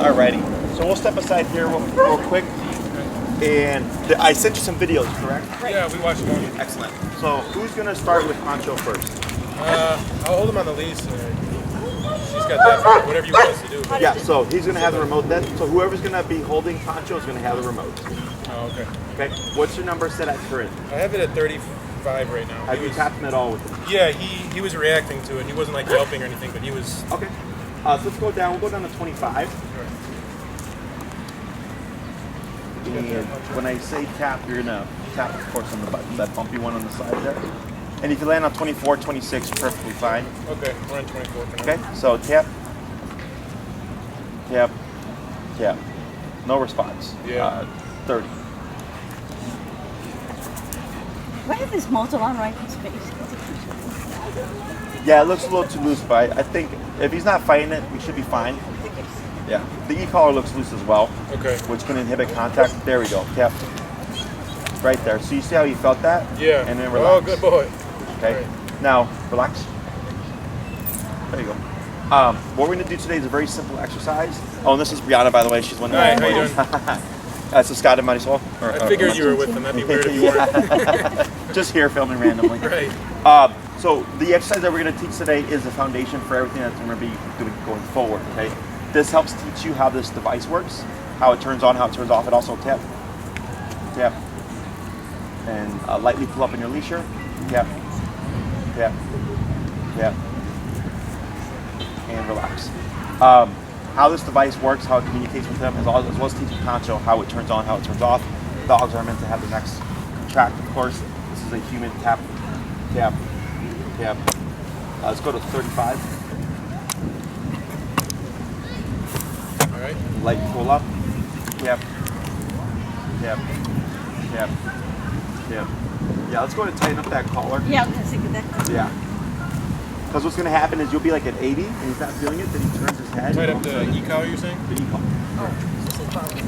Alrighty. So we'll step aside here real quick. And I sent you some videos, correct? Yeah, we watched them. Excellent. So who's going to start with Pancho first? I'll hold him on the leash. She's got that for whatever you want us to do. Yeah, so he's going to have the remote then. So whoever's going to be holding Pancho is going to have the remote. Oh, okay. Okay. What's your number set at current? I have it at 35 right now. Have you tapped him at all with it? Yeah, he was reacting to it. He wasn't like yelping or anything, but he was... Okay. So let's go down. We'll go down to 25. And when I say tap, you're going to tap, of course, on the button. That bumpy one on the side there. And if you land on 24, 26, perfectly fine. Okay, we're on 24 for now. Okay, so tap, tap, tap. No response. Yeah. 30. Why is this motor on right in his face? Yeah, it looks a little too loose, but I think if he's not fighting it, we should be fine. Yeah, the e-collar looks loose as well. Okay. Which can inhibit contact. There we go. Tap. Right there. So you see how you felt that? Yeah. And then relax. Oh, good boy. Okay. Right. Now, relax. There you go. What we're going to do today is a very simple exercise. Oh, and this is Brianna, by the way. She's one of Hi, my how you doing? So Scott and Marisol. I figured you were with them. That'd be weird if you weren't. Just here filming randomly. Right. So the exercise that we're going to teach today is the foundation for everything that we're going to be doing going forward. Okay. This helps teach you how this device works, how it turns on, how it turns off. It also tap, tap, and lightly pull up on your leash here. Tap, tap, tap, and relax. How this device works, how it communicates with them, as well as teaching Pancho how it turns on, how it turns off. Dogs are meant to have the necks contract, of course. This is a human tap, tap, tap. Let's go to 35. All right. Light pull up. Tap, tap, tap, tap. Yeah, let's go ahead and tighten up that collar. Yeah, I'm thinking that. Yeah. Because what's going to happen is you'll be like at 80 and he's not feeling it, then he turns his head. Tight up the e-collar, you're saying? The e-collar. Oh, this is probably.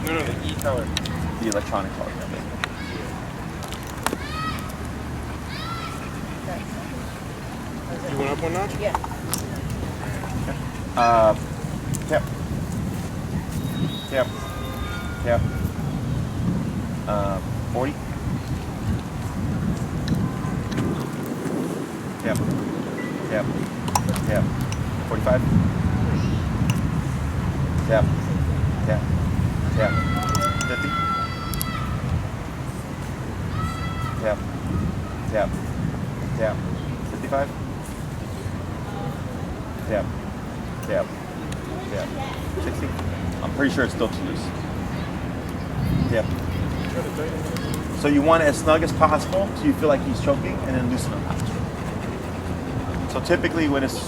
No, the e-collar. The electronic collar. You went up one notch? Yeah. Tap. Tap. Tap. 40. Tap. Tap. Tap. 45. Tap. Tap. Tap. 50. Tap. Tap. Tap. 55. Tap. Tap. Tap. 60. I'm pretty sure it's still too loose. Tap. So you want it as snug as possible so you feel like he's choking, and then loosen him out. So typically when it's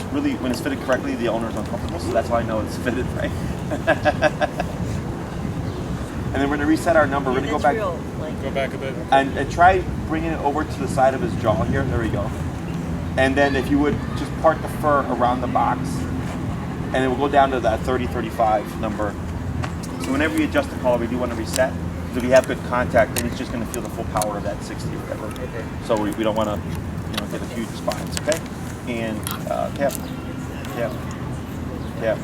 fitted correctly, the owner's uncomfortable, so that's how I know it's fitted right. And then we're gonna reset our number. We're gonna go back. Real, like, Go back a bit. And try bringing it over to the side of his jaw here. There we go. And then if you would just part the fur around the box, and then we'll go down to that 30, 35 number. So whenever you adjust the collar, we do want to reset. Because if we have good contact, then he's just going to feel the full power of that 60 or whatever. Okay. So we don't want to, get a huge response. Okay. And tap, tap, tap.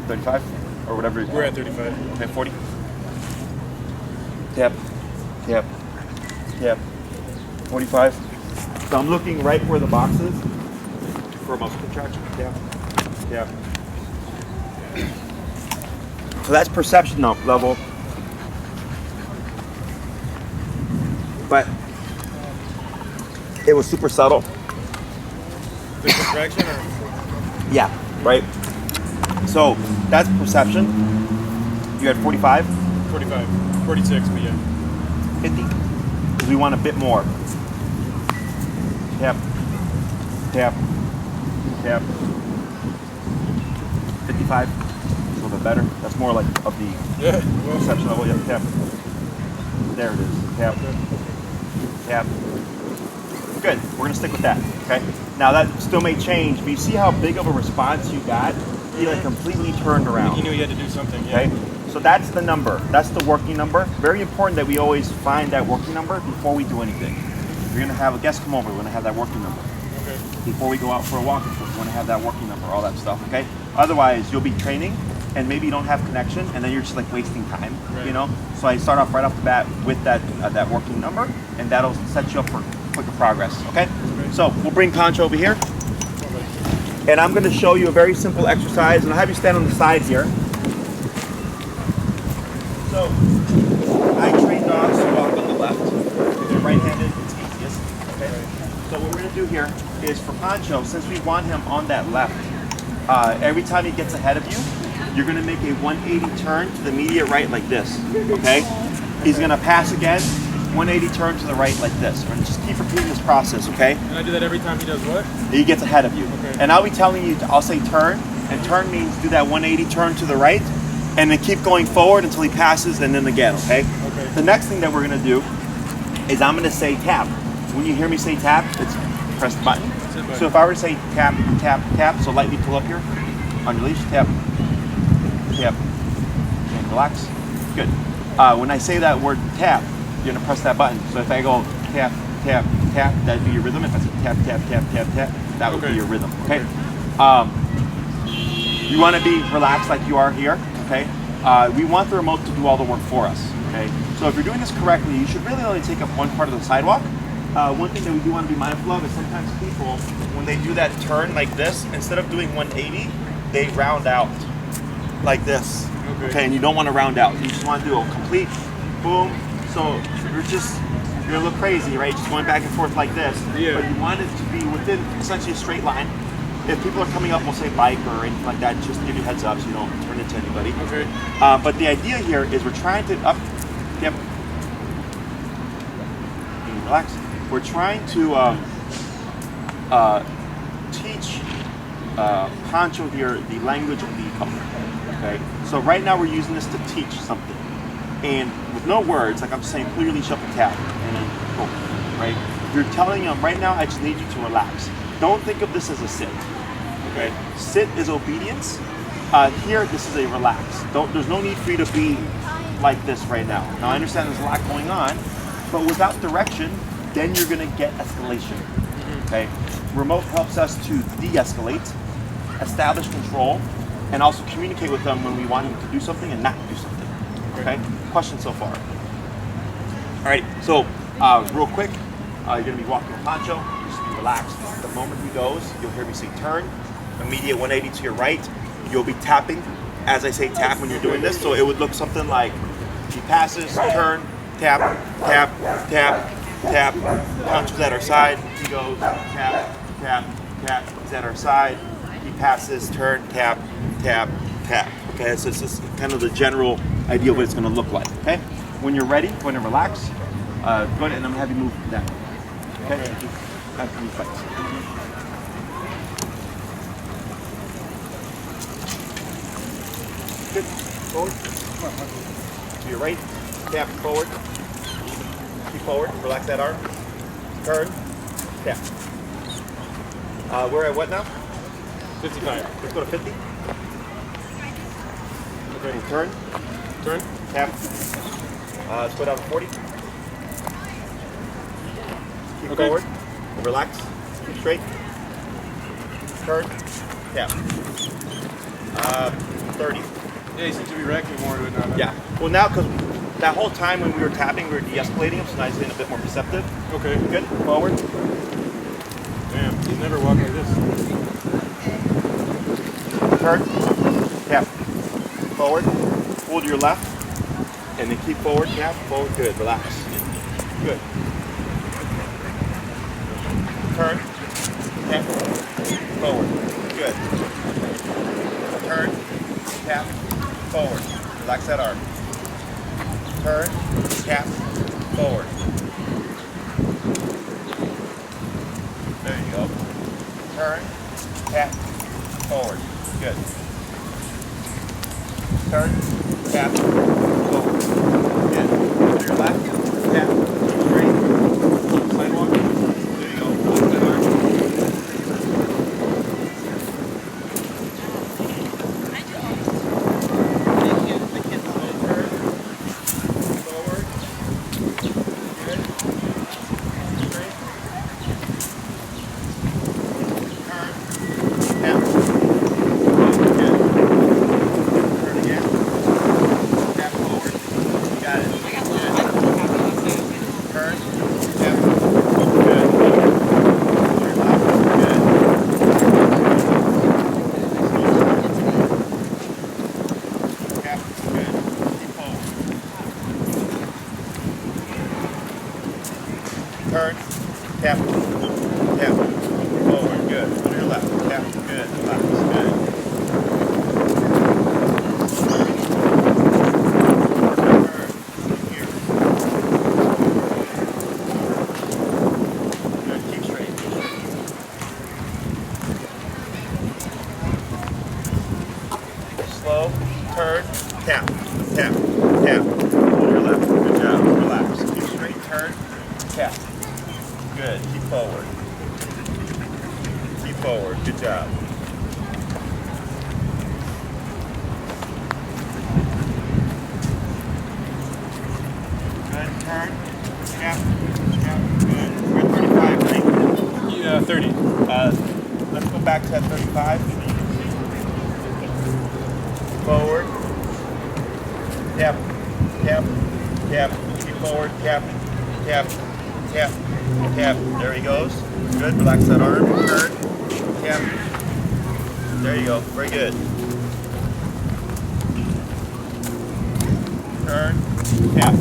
35 or whatever. We're at 35. Okay, 40. Tap, tap, tap. 45. So I'm looking right where the box is for a muscle contraction. Tap, tap. So that's perception level. But it was super subtle. The contraction or? Yeah, right. So that's perception. You had 45? 45. 46, but yeah. 50? Because we want a bit more. Tap, tap, tap. 55. A little bit better. That's more like of the Yeah. perception level. Yeah, tap. There it is. Tap. Tap. Good. We're gonna stick with that. Okay. Now that still may change, but you see how big of a response you got? He like completely turned around. He knew he had to do something. Yeah. Okay. So that's the number. That's the working number. Very important that we always find that working number before we do anything. If you're gonna have a guest come over, we're gonna have that working number. Okay. Before we go out for a walk, we want to have that working number, all that stuff, okay? Otherwise, you'll be training and maybe you don't have connection and then you're just like wasting time, Right. you know? So I start off right off the bat with that working number and that'll set you up for quicker progress, okay? So we'll bring Pancho over here and I'm gonna show you a very simple exercise and I'll have you stand on the side here. So I train dogs to walk on the left. If you're right-handed, it's easiest, okay? So what we're gonna do here is for Pancho, since we want him on that left, every time he gets ahead of you, you're gonna make a 180 turn to the immediate right like this, okay? He's gonna pass again, 180 turn to the right like this. We're gonna just keep repeating this process, okay? And I do that every time he does what? He gets ahead of you. Okay. And I'll be telling you, I'll say turn, and turn means do that 180 turn to the right, and then keep going forward until he passes, and then again, okay? Okay. The next thing that we're gonna do is I'm gonna say tap. When you hear me say tap, it's press the button. So if I were to say tap, tap, tap, so lightly pull up here on your leash, tap, tap, and relax. Good. When I say that word tap, you're gonna press that button. So if I go tap, tap, tap, that'd be your rhythm. If I say tap, tap, tap, tap, tap, that would be your rhythm, okay? You wanna be relaxed like you are here, okay? We want the remote to do all the work for us, okay? So if you're doing this correctly, you should really only take up one part of the sidewalk. One thing that we do want to be mindful of is sometimes people, when they do that turn like this, instead of doing 180, they round out like this. Okay, and you don't want to round out. You just want to do a complete boom. So you're gonna look crazy, right? Just going back and forth like this. Yeah. But you want it to be within essentially a straight line. If people are coming up, we'll say bike or anything like that, just to give you heads up so you don't turn into anybody. Okay. But the idea here is we're trying to yep. Relax. We're trying to teach Pancho here the language of the color. Okay. So right now we're using this to teach something, and with no words, like I'm saying, pull your leash up and tap, and then go. Right. You're telling him right now, I just need you to relax. Don't think of this as a sit. Okay. Sit is obedience. Here, this is a relax. There's no need for you to be like this right now. Now I understand there's a lot going on, but without direction, then you're gonna get escalation. Okay. Remote helps us to de-escalate, establish control, and also communicate with them when we want them to do something and not do something. Okay. Questions so far? All right. So real quick, you're gonna be walking with Pancho. Just be relaxed. The moment he goes, you'll hear me say turn. Immediate 180 to your right. You'll be tapping as I say tap when you're doing this. So it would look something like he passes, turn, tap, tap, tap, tap. Pancho's at our side. He goes tap, tap, tap. He's at our side. He passes, turn, tap, tap, tap. Okay, so this is kind of the general idea of what it's going to look like. Okay, when you're ready, go ahead and relax. Go ahead, and I'm going to have you move down. Okay, after you fight. Good. Forward. To your right. Tap forward. Keep forward. Relax that arm. Turn. Tap. We're at what now? 55. Let's go to 50. Okay. Turn. Turn. Tap. Let's go down to 40. Keep forward. Relax. Keep straight. Turn. Tap. 30. Yeah, you seem to be reacting more to it now. Yeah. Well, now, because that whole time when we were tapping, we were de-escalating him, so now he's getting a bit more perceptive. Okay. Good. Forward. Damn, he's never walked like this. Turn. Tap. Forward. Pull to your left. And then keep forward. Tap. Forward. Good. Relax. Good. Turn. Tap. Forward. Good. Turn. Tap. Forward. Relax that arm. Turn. Tap. Forward. There you go. Turn. Tap. Forward. Good. Turn. Tap. Forward. Good. To your left. Tap. Straight. Sidewalk. There you go. Relax that arm. slow, turn, tap, tap, tap. Pull your left. Good job. Relax. Keep straight, turn, tap. Good. Keep forward. Keep forward. Good job. Good. Turn, tap, tap. Good. We're at 35, right? Yeah, 30. Let's go back to that 35. Forward. Tap, tap, tap. Keep forward. Tap, tap, tap, tap. There he goes. Good. Relax that arm. Turn. Tap. There you go. Very good. Turn. Tap.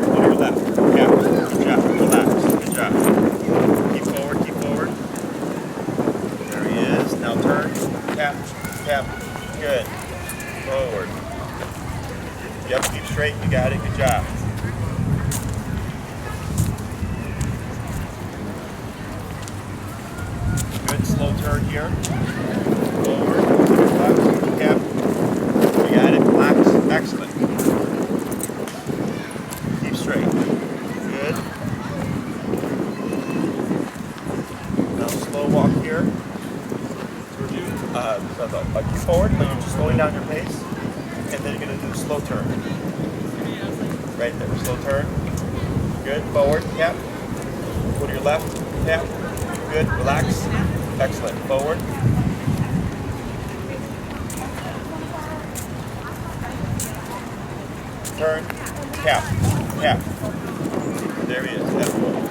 On your left. Tap. Good job. Relax. Good job. Keep forward. Keep forward. There he is. Now turn. Tap. Tap. Good. Forward. Yep, keep straight. You got it. Good job. Good. Slow turn here. Forward. Left. Tap. You got it. Relax. Excellent. Keep straight. Good. Now slow walk here. Keep forward, but you're just slowing down your pace, and then you're going to do a slow turn. Right there, slow turn. Good, forward, tap. Go to your left, tap. Good, relax. Excellent, forward. Turn, tap, tap. There he is, that's good.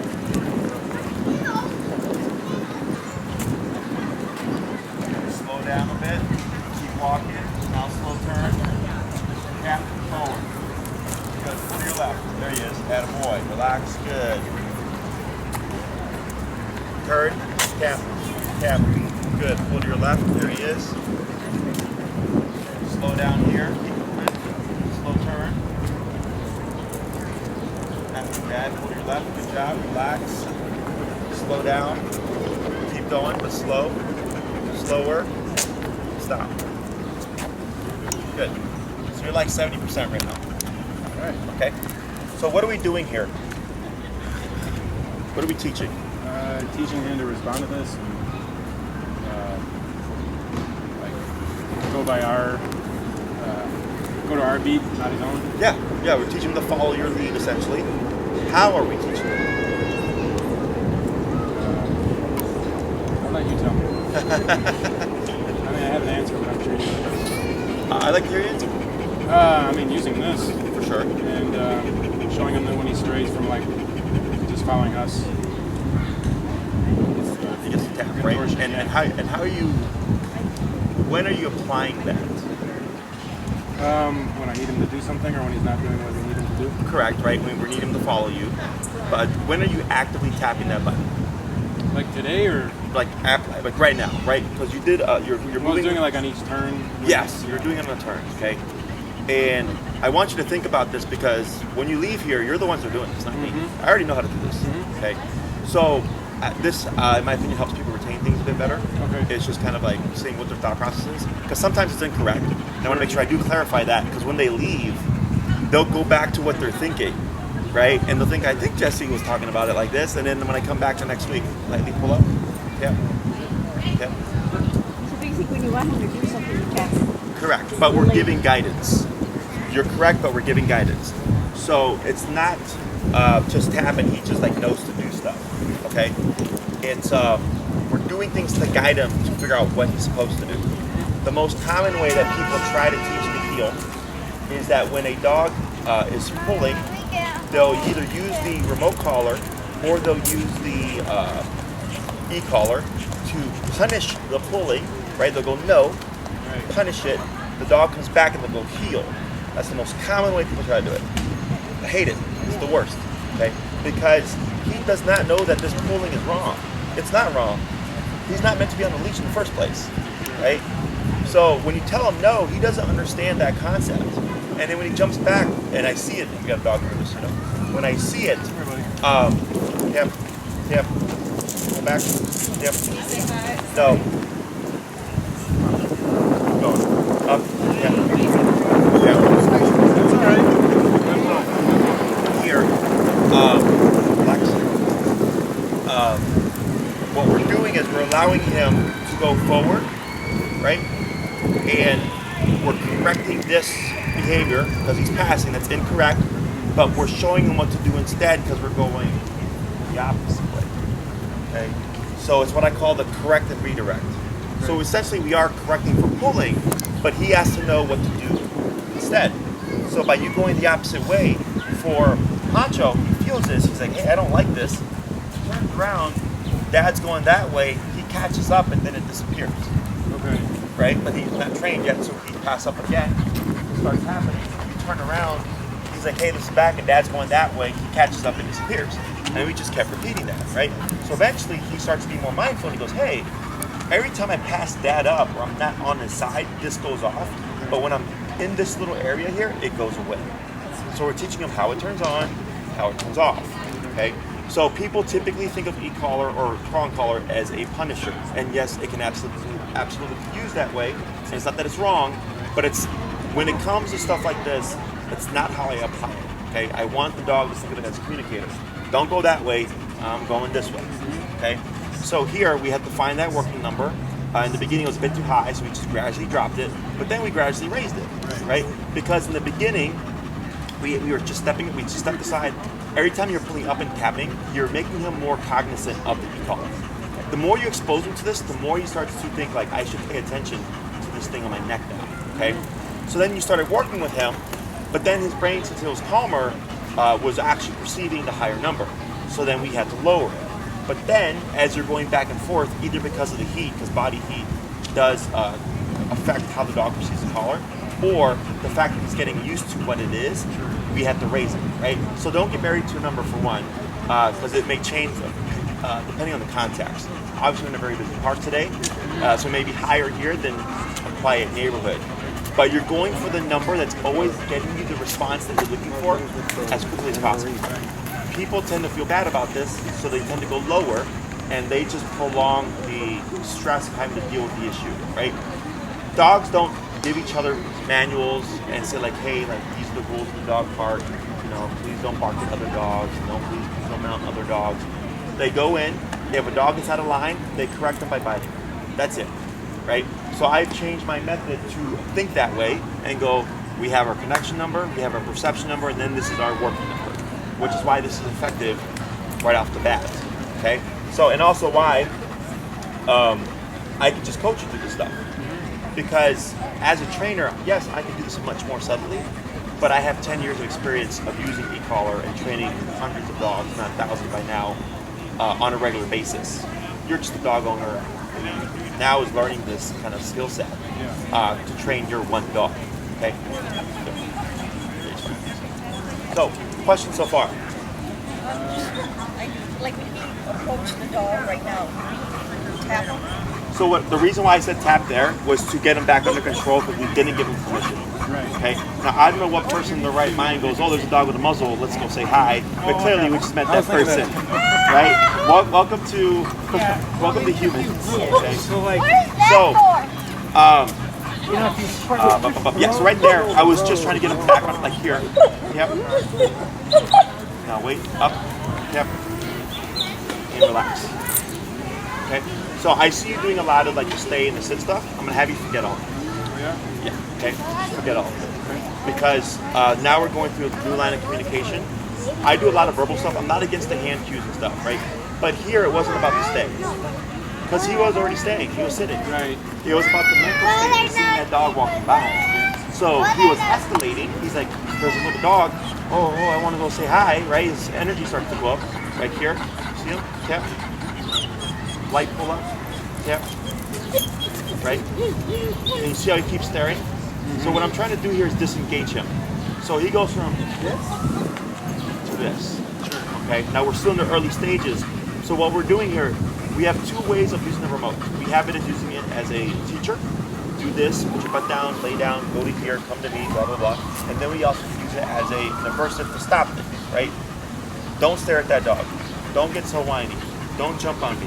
Down a bit, keep walking, now slow turn, tap forward. Good, pull to your left, there he is, attaboy, relax, good. Turn, tap, tap, good, pull to your left, there he is. Slow down here, keep moving, slow turn. Not too bad, pull to your left, good job, relax. Slow down, keep going, but slow, slower. Stop. Good. So you're like 70% right now. All right. Okay. So what are we doing here? What are we teaching? Teaching him to respond to this and go by go to our beat, not his own. Yeah. We're teaching him to follow your lead essentially. How are we teaching him? I'll let you tell me. I have an answer, but I'm sure you know. I like to hear your answer. Using this. For sure. And showing him that when he strays from, just following us. He gets tapped, right? And how are you, when are you applying that? When I need him to do something or when he's not doing what we need him to do. Correct, right? We need him to follow you. But when are you actively tapping that button? Like today or? Like right now, right? Because you did, you're moving. I was doing it on each turn. Yes, you're doing it on a turn, okay? And I want you to think about this because when you leave here, you're the ones that are doing this, not me. I already know how to do this, okay? So this, in my opinion, helps people retain things a bit better. Okay. It's just kind of like seeing what their thought process is. Because sometimes it's incorrect. And I want to make sure I do clarify that because when they leave, they'll go back to what they're thinking, right? And they'll think, I think Jesse was talking about it like this. And then when I come back to next week, lightly pull up. Yeah. Yeah. So basically, when you want him to do something, you tap. Correct, but we're giving guidance. You're correct, but we're giving guidance. So it's not just tap and he just knows to do stuff. Okay, it's we're doing things to guide him to figure out what he's supposed to do. The most common way that people try to teach the heel is that when a dog is pulling, they'll either use the remote collar or they'll use the e-collar to punish the pulling, right? They'll go no, punish it, the dog comes back and they'll go heel. That's the most common way people try to do it. I hate it, it's the worst, okay? Because he does not know that this pulling is wrong. It's not wrong. He's not meant to be on the leash in the first place, right? So when you tell him no, he doesn't understand that concept. And then when he jumps back, and I see it, you got a dog for this, when I see it, yep, go back, yep, no, going, up, to go forward, right? And we're correcting this behavior because he's passing, that's incorrect, but we're showing him what to do instead because we're going the opposite way, okay? So it's what I call the correct and redirect. So essentially we are correcting for pulling, but he has to know what to do instead. So by you going the opposite way, for Pancho, he feels this, he's like, hey, I don't like this. He turns around, Dad's going that way, he catches up and then it disappears. Okay. Right? But he's not trained yet, so he pass up again. It starts happening. You turn around, he's like, hey, this is back, and Dad's going that way. He catches up and disappears. And we just kept repeating that, right? So eventually he starts to be more mindful and he goes, hey, every time I pass Dad up or I'm not on his side, this goes off. But when I'm in this little area here, it goes away. So we're teaching him how it turns on, how it turns off, okay? So people typically think of e-collar or prong collar as a punisher. And yes, it can absolutely be used that way. And it's not that it's wrong, but it's when it comes to stuff like this, it's not how I apply it, okay? I want the dog to think of it as a communicator. Don't go that way, I'm going this way, okay? So here we have to find that working number. In the beginning it was a bit too high, so we just gradually dropped it, but then we gradually raised it, right? Because in the beginning, we were just stepping, we just stepped aside. Every time you're pulling up and tapping, you're making him more cognizant of the e-collar. The more you expose him to this, the more he starts to think like, I should pay attention to this thing on my neck now, okay? So then you started working with him, but then his brain, since it was calmer, was actually perceiving the higher number. So then we had to lower it. But then, as you're going back and forth, either because of the heat, because body heat does affect how the dog perceives the collar, or the fact that he's getting used to what it is, we have to raise it, right? So don't get married to a number for one, because it may change depending on the context. Obviously, we're in a very busy park today, so maybe higher here than a quiet neighborhood. But you're going for the number that's always getting you the response that you're looking for as quickly as possible. People tend to feel bad about this, so they tend to go lower, and they just prolong the stress of having to deal with the issue, right? Dogs don't give each other manuals and say like, hey, like these are the rules of the dog park. You know, please don't bark at other dogs. Please don't mount other dogs. They go in, they have a dog that's out of line, they correct them by biting. That's it, right? So I've changed my method to think that way and go, we have our connection number, we have our perception number, and then this is our working number, which is why this is effective right off the bat, okay? So, and also why I can just coach you through this stuff. Because as a trainer, yes, I can do this much more subtly, but I have 10 years of experience of using e-collar and training hundreds of dogs, not thousands by now, on a regular basis. You're just a dog owner who now is learning this kind of skill set to train your one dog, okay? So, questions so far? Like when you approach the dog right now, tap him. So the reason why I said tap there was to get him back under control because we didn't give him permission. Right. Okay. Now I don't know what person in their right mind goes, oh, there's a dog with a muzzle, let's go say hi. But clearly we just met that person, right? Welcome to humans. Okay. So like, you know, if you yeah. So right there, I was just trying to get him back on, like here. Yep. Now wait up. Yep. And relax. Okay. So I see you doing a lot of like the stay and the sit stuff. I'm gonna have you forget all of it. Yeah. Okay. Forget all of it. Because now we're going through a new line of communication. I do a lot of verbal stuff. I'm not against the hand cues and stuff, right? But here it wasn't about the stay. Because he was already staying. He was sitting. Right. It was about the mental state of seeing that dog walking by. So he was escalating. He's like, there's a little dog. Oh, I want to go say hi, right? His energy starts to go up. Right here. See him? Tap. Light pull up. Tap. Right? And you see how he keeps staring? So what I'm trying to do here is disengage him. So he goes from this to this. Okay? Now we're still in the early stages. So what we're doing here, we have two ways of using the remote. We have it as using it as a teacher. Do this, put your butt down, lay down, go to here, come to me, blah, blah, blah. And then we also use it as an aversive to stop it, right? Don't stare at that dog. Don't get so whiny. Don't jump on me.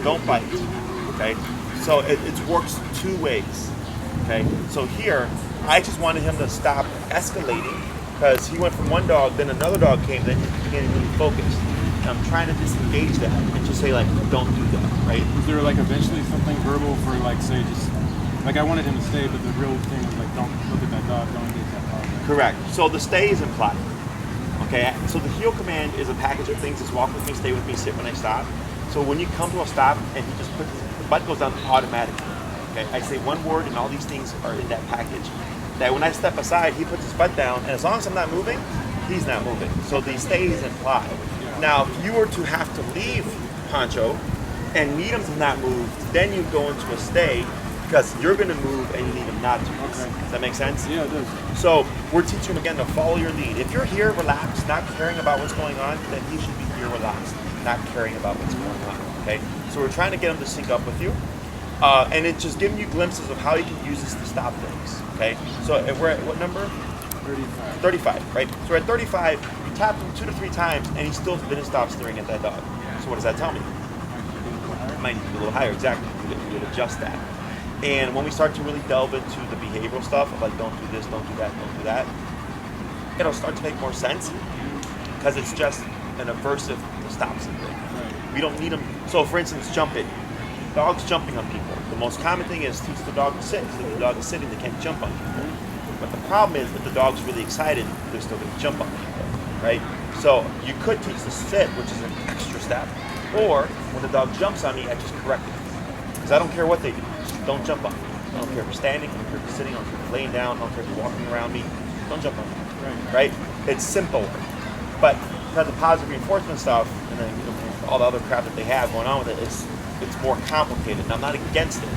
Don't bite, okay? So it works two ways, okay? So here, I just wanted him to stop escalating because he went from one dog, then another dog came, then he began to really focus. I'm trying to disengage that and just say like, don't do that, right? Is there like eventually something verbal for like, say, just like I wanted him to stay, but the real thing was like, don't look at that dog, don't engage that dog. Right? Correct. So the stay is implied. Okay, so the heel command is a package of things. It's walk with me, stay with me, sit when I stop. So when you come to a stop and he just puts, the butt goes down automatically. Okay, I say one word and all these things are in that package. That when I step aside, he puts his butt down, and as long as I'm not moving, he's not moving. So the stay is implied. Now, if you were to have to leave Pancho and need him to not move, then you go into a stay because you're going to move and you need him not to. Okay. Does that make sense? Yeah, it does. So we're teaching him again to follow your lead. If you're here relaxed, not caring about what's going on, then he should be here relaxed, not caring about what's going on. Okay? So we're trying to get him to sync up with you. And it's just giving you glimpses of how you can use this to stop things. Okay? So we're at what number? 35. 35, right? So we're at 35, you tap him 2 to 3 times, and he still didn't stop staring at that dog. So what does that tell me? It might need to be a little higher, exactly. You would adjust that. And when we start to really delve into the behavioral stuff of like, don't do this, don't do that, don't do that, it'll start to make more sense because it's just an aversive to stop something. We don't need them. So for instance, jumping. Dogs jumping on people. The most common thing is teach the dog to sit. Because if the dog is sitting, they can't jump on people. But the problem is if the dog's really excited, they're still going to jump on people, right? So you could teach the sit, which is an extra step. Or when the dog jumps on me, I just correct it. Because I don't care what they do. Just don't jump on me. I don't care if you're standing, I don't care if you're sitting, I don't care if you're laying down, I don't care if you're walking around me. Don't jump on me, right? It's simple. But because of positive reinforcement stuff, and then all the other crap that they have going on with it, it's more complicated. And I'm not against it.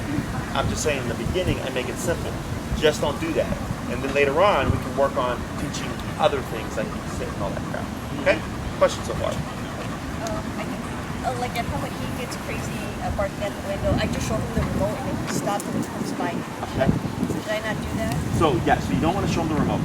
I'm just saying in the beginning, I make it simple. Just don't do that. And then later on, we can work on teaching other things like sit and all that crap. Okay? Questions so far? Like at home when he gets crazy barking at the window, I just show him the remote and then he stops when he comes by. Okay. Should I not do that? So you don't want to show them the remote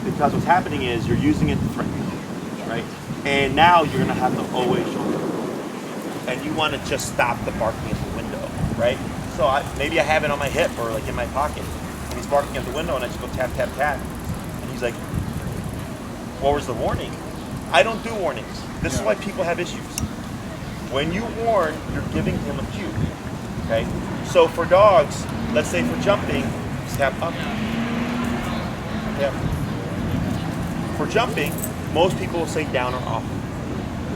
because what's happening is you're using it to threaten them, right? And now you're going to have to always show them the remote. And you want to just stop the barking at the window, right? So maybe I have it on my hip or like in my pocket, and he's barking at the window, and I just go tap, tap, tap, and he's like, "What was the warning?" I don't do warnings. This is why people have issues. When you warn, you're giving him a cue. Okay? So for dogs, let's say for jumping, tap up. Tap. For jumping, most people will say down or off.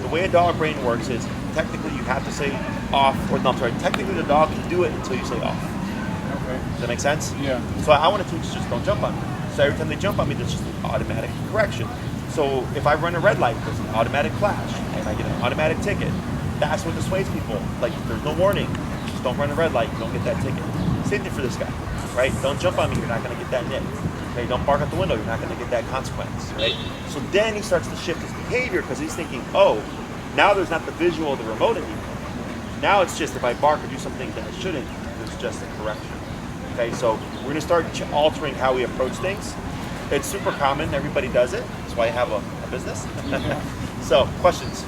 The way a dog brain works is technically you have to say off, or no, I'm sorry, technically the dog can do it until you say off. Okay. Does that make sense? Yeah. So I want to teach just don't jump on me. So every time they jump on me, there's just an automatic correction. So if I run a red light, there's an automatic flash, and I get an automatic ticket. That's what dissuades people. Like, there's no warning. Just don't run a red light. You don't get that ticket. Same thing for this guy, right? Don't jump on me. You're not going to get that nip. Okay? Don't bark at the window. You're not going to get that consequence, right? So then he starts to shift his behavior because he's thinking, oh, now there's not the visual of the remote anymore. Now it's just if I bark or do something that I shouldn't, there's just a correction. Okay? So we're going to start altering how we approach things. It's super common. Everybody does it. That's why I have a business. So, questions?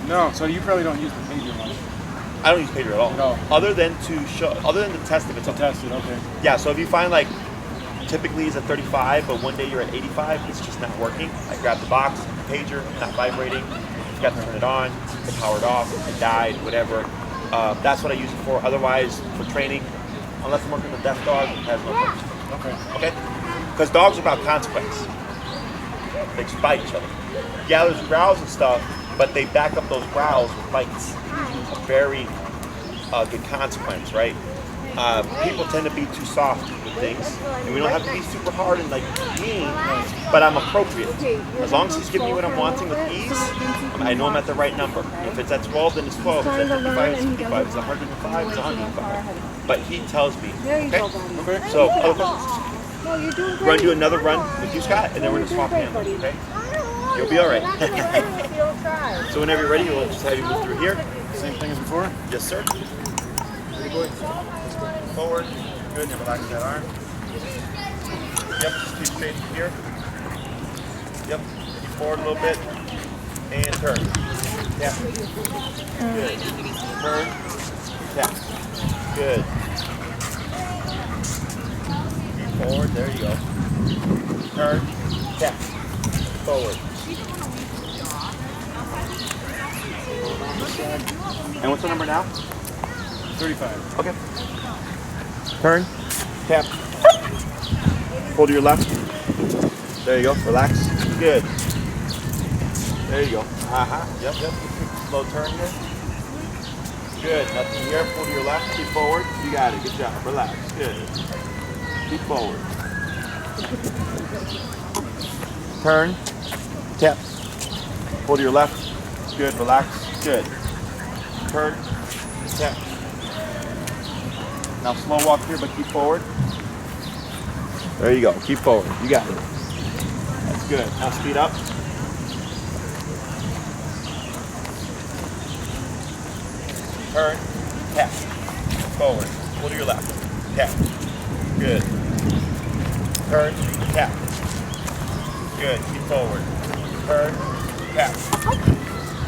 No, so you probably don't use the pager much. I don't use pager at all. No. Other than to show, other than to test if it's To test it, okay. Yeah, so if you find like typically it's at 35, but one day you're at 85, it's just not working. I grab the box, the pager, not vibrating. You got to turn it on, it powered off, it died, whatever. That's what I use it for. Otherwise, for training, unless I'm working with a deaf dog, it has no purpose. Okay? Because dogs are about consequence. They just bite each other. Yeah, there's growls and stuff, but they back up those growls with bites. A very good consequence, right? People tend to be too soft with things, and we don't have to be super hard and like mean, but I'm appropriate. As long as he's giving me what I'm wanting with ease, I know I'm at the right number. If it's at 12, then it's 12. If it's at 55, it's 55. If it's 105, it's 105. But he tells me. Okay? So, other questions? We're going to do another run with you, Scott, and then we're going to swap hands, okay? You'll be all right. So whenever you're ready, we'll just have you move through here. Same thing as before? Yes, sir. Pretty good. Forward. Good. Now relax that arm. Yep. Just keep straight here. Yep. Keep forward a little bit. And turn. Tap. Good. Turn. Tap. Good. Keep forward. There you go. Turn. Tap. Forward. And what's the number now? 35. Okay. Turn. Tap. Pull to your left. There you go. Relax. Good. There you go. Yep. Slow turn here. Good. Nothing here. Pull to your left. Keep forward. You got it. Good job. Relax. Good. Keep forward. Turn. Tap. Pull to your left. Good. Relax. Good. Turn. Tap. Now slow walk here, but keep forward. There you go. Keep forward. You got it. That's good. Now speed up. Turn. Tap. Forward. Pull to your left. Tap. Good. Turn. Tap. Good. Keep forward. Turn. Tap.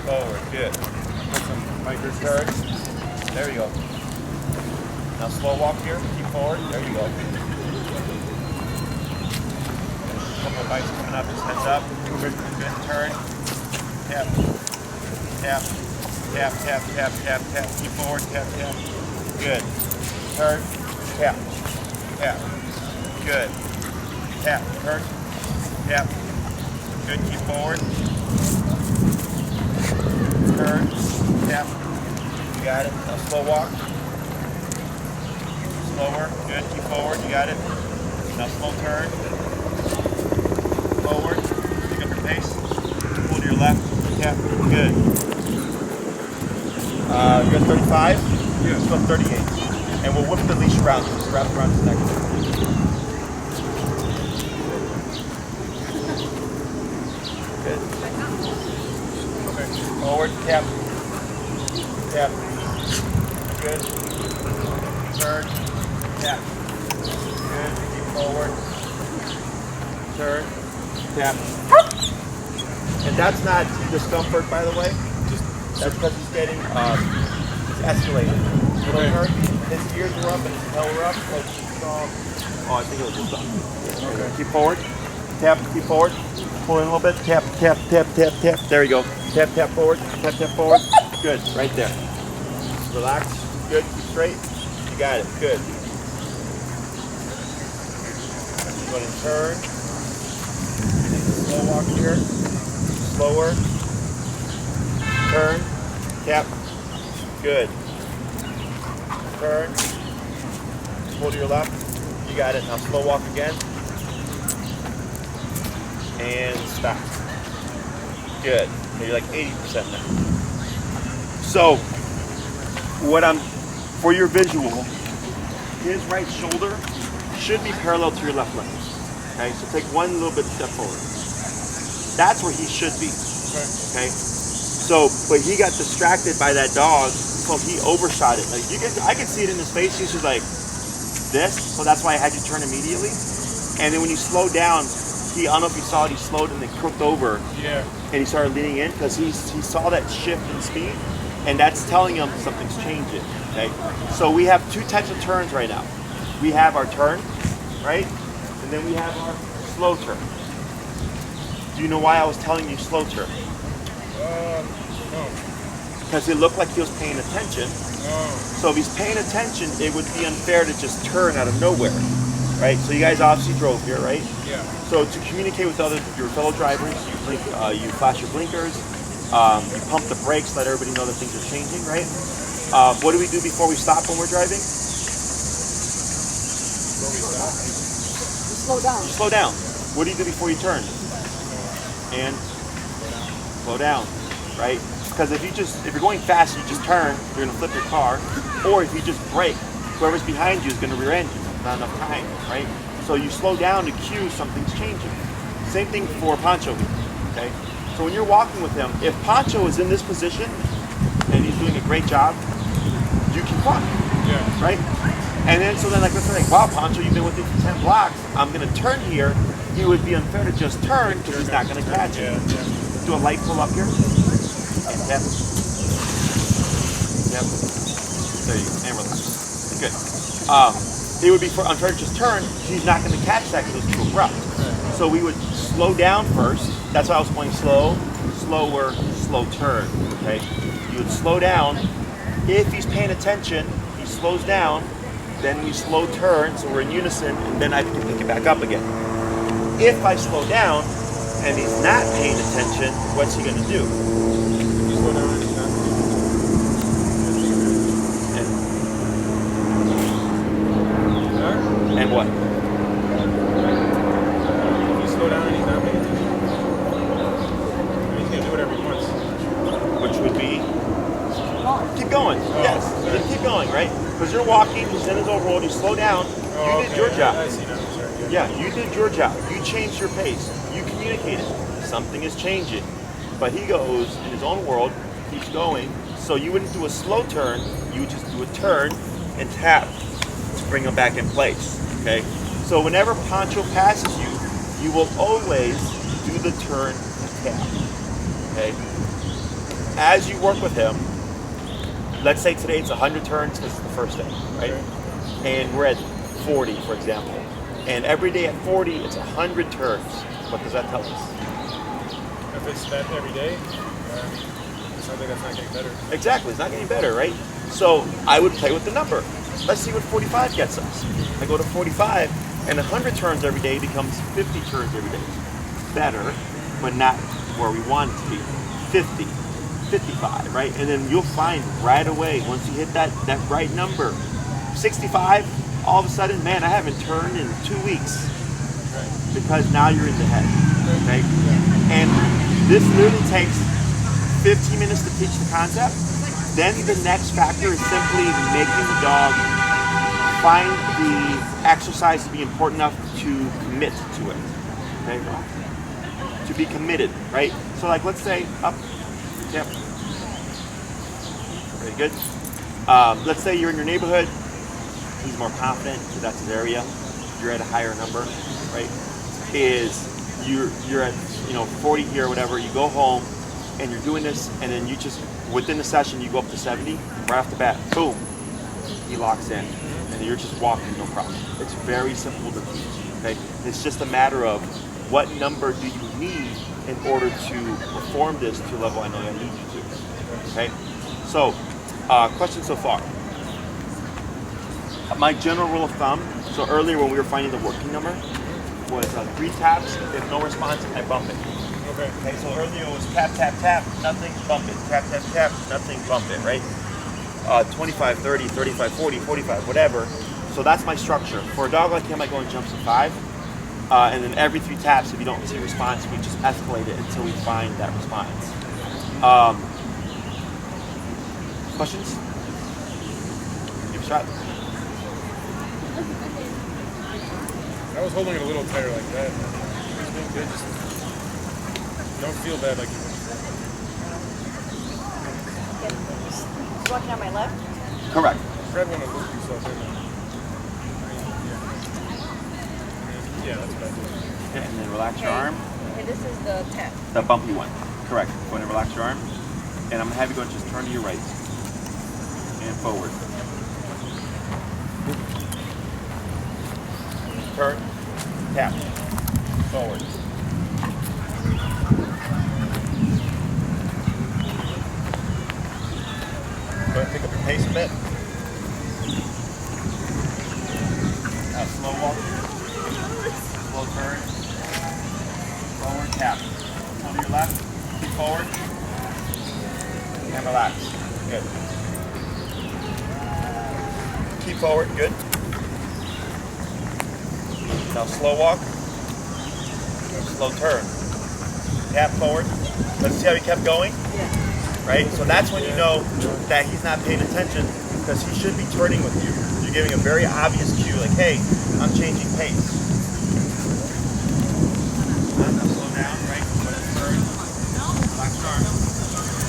Forward. Good. Put some micros. Turn. There you go. Now slow walk here. Keep forward. There you go. Couple of bites coming up. His head's up. Good. Turn. Tap. Tap. Tap. Tap. Tap. Tap. Tap. Keep forward. Tap. Tap. Good. Turn. Tap. Tap. Good. Tap. Turn. Tap. Good. Keep forward. Turn. Tap. You got it. Now slow walk. Slower. Good. Keep forward. You got it. Now slow turn. Forward. Pick up your pace. Pull to your left. Tap. Good. You're at 35? Yeah. Let's go 38. And we'll whip the leash around. Just wrap around his neck. Good. Okay. Forward. Tap. Tap. Good. Turn. Tap. Good. Keep forward. Turn. Tap. And that's not discomfort, by the way. That's because he's getting, it's escalated. Okay. His ears were up and his tail were up, so it's I think it was just up. Okay. Keep forward. Tap. Keep forward. Pull in a little bit. Tap. Tap. Tap. Tap. Tap. There you go. Tap. Tap forward. Tap. Tap forward. Good. Right there. Relax. Good. Keep straight. You got it. Good. You're going to turn. Slow walk here. Slower. Turn. Tap. Good. Turn. Pull to your left. You got it. Now slow walk again. And stop. Good. Okay, you're like 80% now. So, for your visual, his right shoulder should be parallel to your left leg. Okay, so take one little bit step forward. That's where he should be. Okay. So, but he got distracted by that dog, so he overshot it. Like I can see it in his face. He's just like this. So that's why I had you turn immediately. And then when you slow down, I don't know if you saw it. He slowed and then crooked over. Yeah. And he started leaning in because he saw that shift in speed, and that's telling him something's changing. Okay. So we have two types of turns right now. We have our turn, right, and then we have our slow turn. Do you know why I was telling you slow turn? No. Because it looked like he was paying attention. No. So if he's paying attention, it would be unfair to just turn out of nowhere, right? So you guys obviously drove here, right? Yeah. So to communicate with your fellow drivers, you flash your blinkers, you pump the brakes, let everybody know that things are changing, right? What do we do before we stop when we're driving? Slow down. You slow down. What do you do before you turn? And slow down, right? Because if you're going fast, you just turn, you're gonna flip your car. Or if you just brake, whoever's behind you is gonna rear end you. Not enough time, right? So you slow down to cue something's changing. Same thing for Pancho, okay? So when you're walking with him, if Pancho is in this position and he's doing a great job, you can walk, Yeah. right? And then let's say, wow, Pancho, you've been with me for 10 blocks. I'm gonna turn here. It would be unfair to just turn because he's not gonna catch it. Yeah. Do a light pull up here. And tap. Yep. There you go. And relax. Good. It would be unfair to just turn. He's not going to catch that because it's too abrupt. So we would slow down first. That's why I was going slow, slower, slow turn, okay? You would slow down. If he's paying attention, he slows down, then we slow turn, so we're in unison, and then I can pick it back up again. If I slow down and he's not paying attention, what's he gonna do? You slow down and he's not. And what? If you slow down and he's not paying attention, he's gonna do whatever he wants. Which would be keep going. Yes, just keep going, right? Because you're walking, he's in his overload, you slow down, you did your job. I see that. Sorry. Yeah, you did your job. You changed your pace. You communicated. Something is changing. But he goes in his own world, keeps going. So you wouldn't do a slow turn, you would just do a turn and tap to bring him back in place. Okay? So whenever Pancho passes you, you will always do the turn and tap. Okay? As you work with him, let's say today it's 100 turns because it's the first day, right? Okay. And we're at 40, for example. And every day at 40, it's 100 turns. What does that tell us? If it's that every day, it sounds like that's not getting better. Exactly, it's not getting better, right? So I would play with the number. Let's see what 45 gets us. I go to 45, and 100 turns every day becomes 50 turns every day. Better, but not where we want it to be. 50, 55, right? And then you'll find right away, once you hit that right number, 65, all of a sudden, man, I haven't turned in 2 weeks. Right. Because now you're in the head, okay? And this literally takes 15 minutes to teach the concept. Then the next factor is simply making the dog find the exercise to be important enough to commit to it, okay? To be committed, right? So like, let's say up, yep. Very good. Let's say you're in your neighborhood. He's more confident because that's his area. You're at a higher number, right? Is you're at 40 here or whatever. You go home and you're doing this, and then you just within the session you go up to 70 right off the bat. Boom, he locks in, and you're just walking, no problem. It's very simple to teach. Okay, it's just a matter of what number do you need in order to perform this to a level I know I need you to. Okay, so questions so far. My general rule of thumb, so earlier when we were finding the working number, was 3 taps. If no response, I bump it. Okay. Okay, so earlier it was tap, tap, tap, nothing, bump it. Tap, tap, tap, nothing, bump it, right? 25, 30, 35, 40, 45, whatever. So that's my structure. For a dog like him, I go in jumps of 5. And then every 3 taps, if you don't see a response, we just escalate it until we find that response. Questions? Give it a shot. I was holding it a little tighter like that. It's been good. Just don't feel bad like you were. He's walking on my left. Correct. Fred wanted to look himself in there. Yeah, that's what I do. Yeah, and then relax your arm. And this is the tap. The bumpy one. Correct. Go ahead and relax your arm. And I'm going to have you go and just turn to your right. And forward. Turn. Tap. Forward. Go ahead and pick up your pace a bit. Slow walk. Slow turn. Forward. Tap. Turn to your left. Keep forward. And relax. Good. Keep forward. Good. Now slow walk. Slow turn. Tap forward. Let's see how he kept going. Yeah. Right? So that's when you know that he's not paying attention, because he should be turning with you. You're giving a very obvious cue, like, hey, I'm changing pace. Now slow down, right? Go ahead and turn. Relax your arm.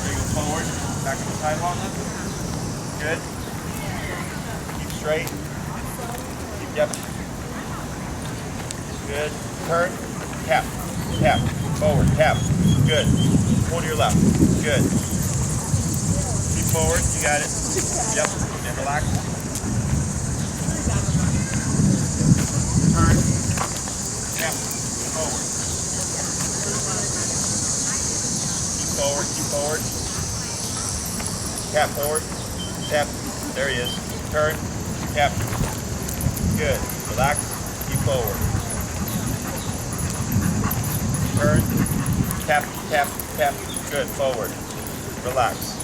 Bring him forward. Back on the sidewalk. Good. Keep straight. Keep, yep. Good. Turn. Tap. Tap. Forward. Tap. Good. Pull to your left. Good. Keep forward. You got it. Yep. And relax. Turn. Tap. Forward. Keep forward. Keep forward. tap forward, tap, there he is, turn, tap, good, relax, keep forward, turn, tap, tap, tap, good, forward, relax,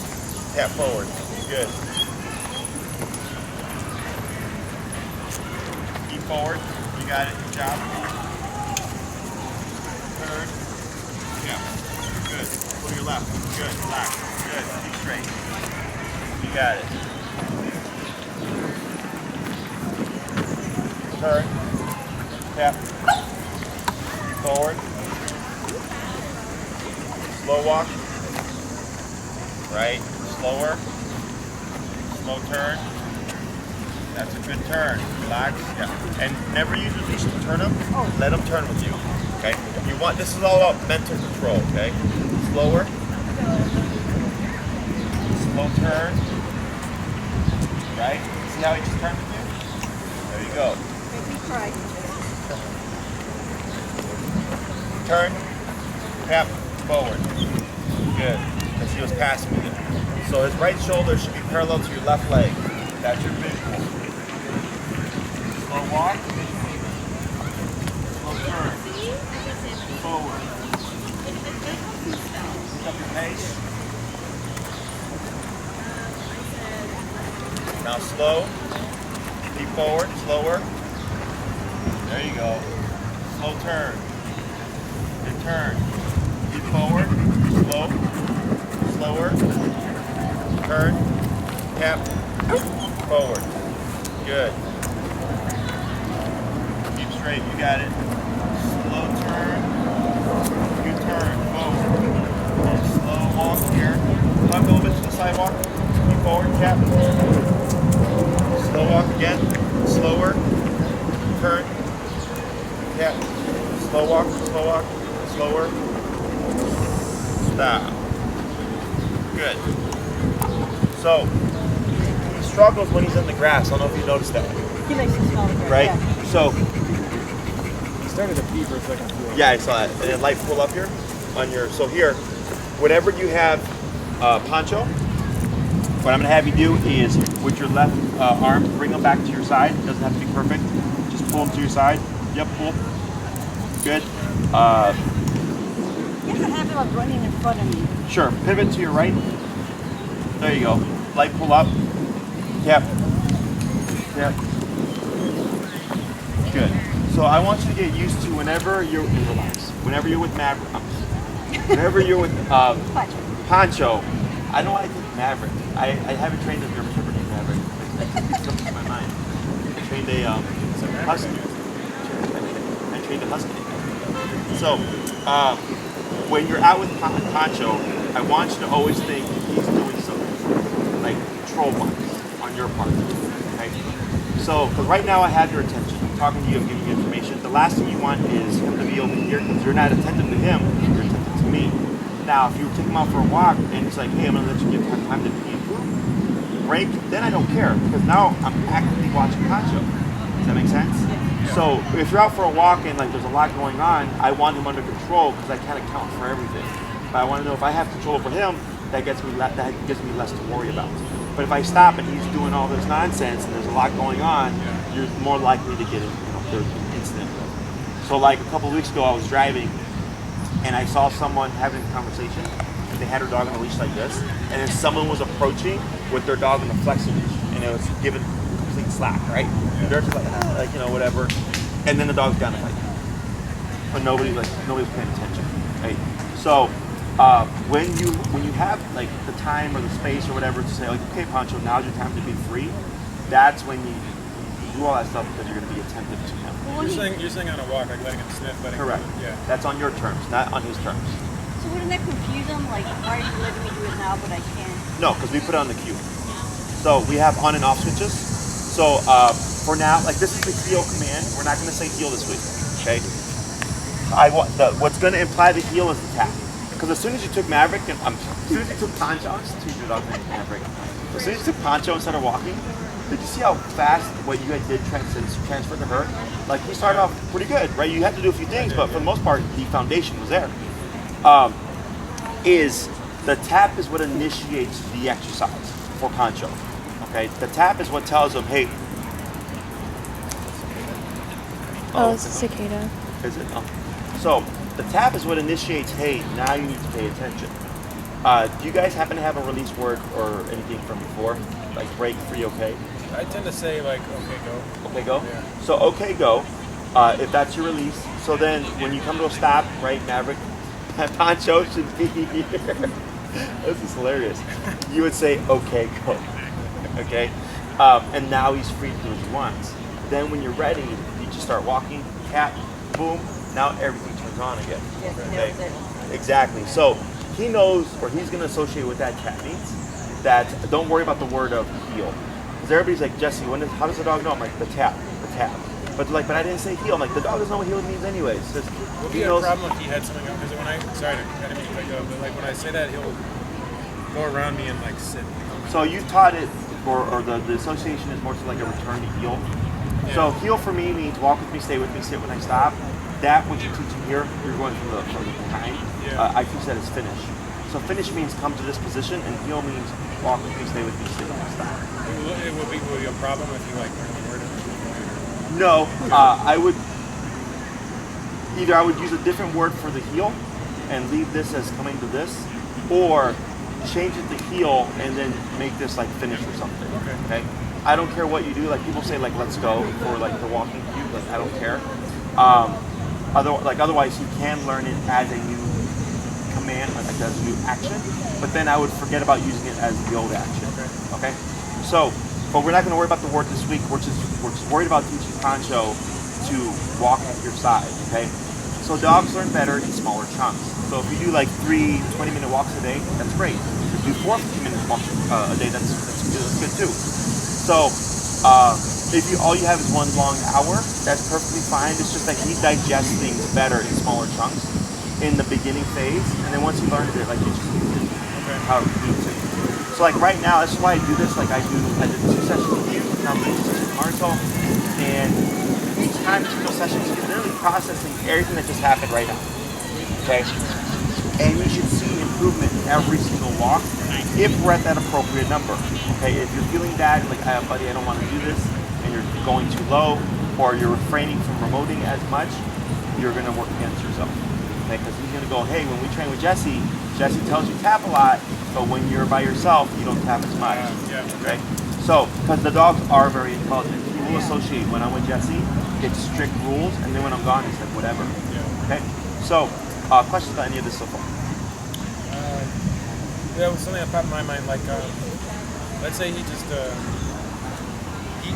tap forward, good, keep forward, you got it, good job, turn, tap, good, go to your left, good, relax, good, keep straight, you got it. Turn, tap, keep forward, slow walk, right, slower, slow turn, that's a good turn, relax, yeah, and never use your leash to turn him, let him turn with you, okay, you want, this is all about mental control, okay, slower, slow turn, right, see how he just turned with you, there you go. Right. Turn, tap, forward. Good, because he was passing me there. So his right shoulder should be parallel to your left leg. That's your visual. Slow walk. Slow turn. Forward. Pick up your pace. Now slow. Keep forward, slower. There you go. Slow turn. Good turn. Keep forward. Slow. Slower. Turn. Tap. Forward. Good. Keep straight. You got it. Slow turn. Good turn. Forward. Slow walk here. Hug a little bit to the sidewalk. Keep forward. Tap. Slow walk again. Slower. Turn. Yeah. Slow walk, slower. Stop. Good. So, he struggles when he's in the grass. I don't know if you noticed that. He likes to smell the grass. Right? Yeah. So, He started to pee for a second. yeah, I saw that. And then light pull up here on your, so here, whenever you have Pancho, what I'm gonna have you do is with your left arm, bring him back to your side. It doesn't have to be perfect. Just pull him to your side. Yep, pull. Good. You have to have him like running in front of me. Sure. Pivot to your right. There you go. Light pull up. Tap. Tap. Good. So I want you to get used to whenever you're relax. Whenever you're with Maverick. Whenever you're with Pancho. I know I think Maverick. I haven't trained a German Shepherd named Maverick. It's something in my mind. I trained a husky. I trained a husky. So, when you're out with Pancho, I want you to always think he's doing something, like control-wise, on your part, okay? So, because right now I have your attention. I'm talking to you, I'm giving you information. The last thing you want is him to be over here, because you're not attentive to him, you're attentive to me. Now, if you take him out for a walk, and it's like, hey, I'm going to let you give time to pee and poop, break, then I don't care, because now I'm actively watching Pancho. Does that make sense? So if you're out for a walk and like there's a lot going on, I want him under control because I can't account for everything. But I want to know if I have control over him, that gives me less to worry about. But if I stop and he's doing all this nonsense and there's a lot going on, you're more likely to get there's an incident. So like a couple of weeks ago, I was driving and I saw someone having a conversation. They had her dog on a leash like this, and then someone was approaching with their dog on the flexi leash, and it was given complete slack, right? They're just like whatever, and then the dog's down and like, but nobody's paying attention, right? So when you have like the time or the space or whatever to say like, okay, Pancho, now's your time to be free. That's when you do all that stuff because you're going to be attentive to him. You're saying on a walk, like letting him sniff, Correct. Yeah. That's on your terms, not on his terms. So wouldn't that confuse them? Like, why are you letting me do it now, but I can't? No, because we put it on the cue. So we have on and off switches. So for now, like this is the heel command. We're not going to say heel this week, okay? What's going to imply the heel is the tap. Because as soon as you took Maverick, and as soon as you took Pancho, Maverick. As soon as you took Pancho and started walking, did you see how fast what you guys did transfer to her? Like he started off pretty good, right? You had to do a few things, but for the most part, the foundation was there. Is the tap is what initiates the exercise. for Pancho. Okay, the tap is what tells him, hey. Oh, it's a cicada. Is it? Oh. So the tap is what initiates, hey, now you need to pay attention. Do you guys happen to have a release word or anything from before? Like break, free, okay? I tend to say like, okay, go. Okay, go? Yeah. So okay, go, if that's your release. So then when you come to a stop, right, Maverick, Pancho should be here. This is hilarious. You would say, okay, go. Okay? And now he's free to do what he wants. Then when you're ready, you just start walking, tap, boom, now everything turns on again. Yeah, he Okay? knows it. Exactly. So he knows, or he's going to associate with that tap means that don't worry about the word of heel. Because everybody's like, Jesse, how does the dog know? I'm like, the tap. But they're like, but I didn't say heel. I'm like, the dog doesn't know what heel means anyways. Would be a problem if he had something else. Because when I didn't mean to cut you off, but like when I say that, he'll go around me and like sit. So you taught it, or the association is more to like a return to heel. Yeah. So heel for me means walk with me, stay with me, sit when I stop. That what you teach him here, you're going from the behind. Yeah. I teach that as finish. So finish means come to this position, and heel means walk with me, stay with me, sit when I stop. It will be a problem if you like learn the word. No, I would use a different word for the heel and leave this as coming to this, or change it to heel and then make this like finish or something. Okay. I don't care what you do. Like people say like let's go for like the walking cue. Like I don't care. Otherwise he can learn it as a new command, like as a new action. But then I would forget about using it as the old action. Okay. So. But we're not going to worry about the word this week. We're just worried about teaching Pancho to walk at your side, okay? So dogs learn better in smaller chunks. So if you do like 3 20-minute walks a day, that's great. If you do 4 15-minute walks a day, that's good too. So if all you have is one long hour, that's perfectly fine. It's just that he digests things better in smaller chunks in the beginning phase, and then once he learns it, like you just use it however you need to. So like right now, that's why I do this. Like I did 2 sessions with you, now I'm doing 2 sessions with Marcel, and each time between those sessions, you're literally processing everything that just happened right now. Okay, and you should see improvement every single walk if we're at that appropriate number. Okay, if you're feeling bad, like buddy, I don't want to do this, and you're going too low, or you're refraining from remoting as much, you're going to work against yourself. Okay, because he's going to go, hey, when we train with Jesse tells you tap a lot, but when you're by yourself, you don't tap as much. Okay? So, because the dogs are very intelligent, he will associate when I'm with Jesse, it's strict rules, and then when I'm gone, it's like whatever. Okay? So, questions about any of this so far? There was something that popped in my mind, like, let's say he just,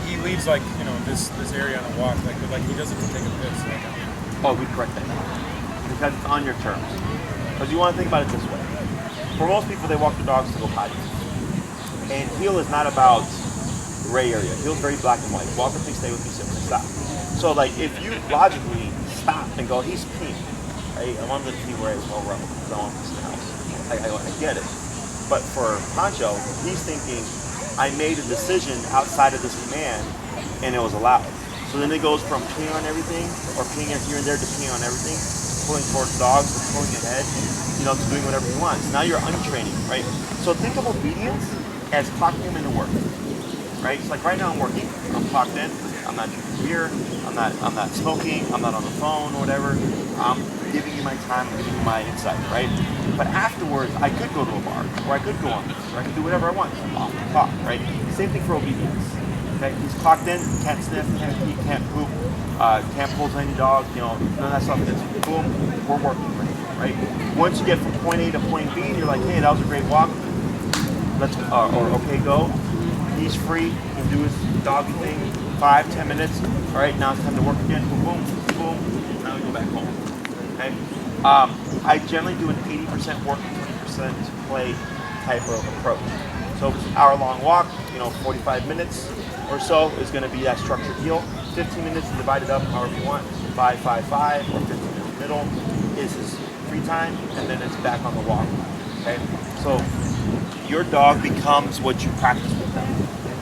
he leaves like, this area on a walk, like he doesn't take a piss. Oh, we correct that. Because it's on your terms. Because you want to think about it this way. For most people, they walk their dogs to go potty. And heel is not about gray area. Heel's very black and white. Walk with me, stay with me, sit when I stop. So like if you logically stop and go, he's peeing, right? I want him to pee where it's well rubble because I want this in the house. I get it. But for Pancho, he's thinking, I made a decision outside of this command and it was allowed. So then it goes from peeing on everything or peeing here and there to peeing on everything, pulling towards dogs, or pulling ahead, to doing whatever he wants. Now you're untraining, right? So think of obedience as clocking him into work, right? It's like right now I'm working, I'm clocked in, I'm not drinking beer, I'm not smoking, I'm not on the phone or whatever. I'm giving you my time, I'm giving you my insight, right? But afterwards, I could go to a bar, or I could go on this, or I could do whatever I want. I'm off the clock, right? Same thing for obedience. Okay, he's clocked in, can't sniff, can't pee, can't poop, can't pull to any dog, none of that stuff. It's boom, we're working right? Once you get from point A to point B, you're like, hey, that was a great walk. Let's or okay, go. He's free, he can do his doggy thing, 5-10 minutes. All right, now it's time to work again. Boom, boom, boom. Now we go back home. Okay. I generally do an 80% work, 20% play type of approach. So if it's an hour-long walk, 45 minutes or so is going to be that structured heel. 15 minutes and divide it up however you want. 5, 5, 5, or 15 minutes in the middle is his free time, and then it's back on the walk. Okay? So your dog becomes what you practice with them.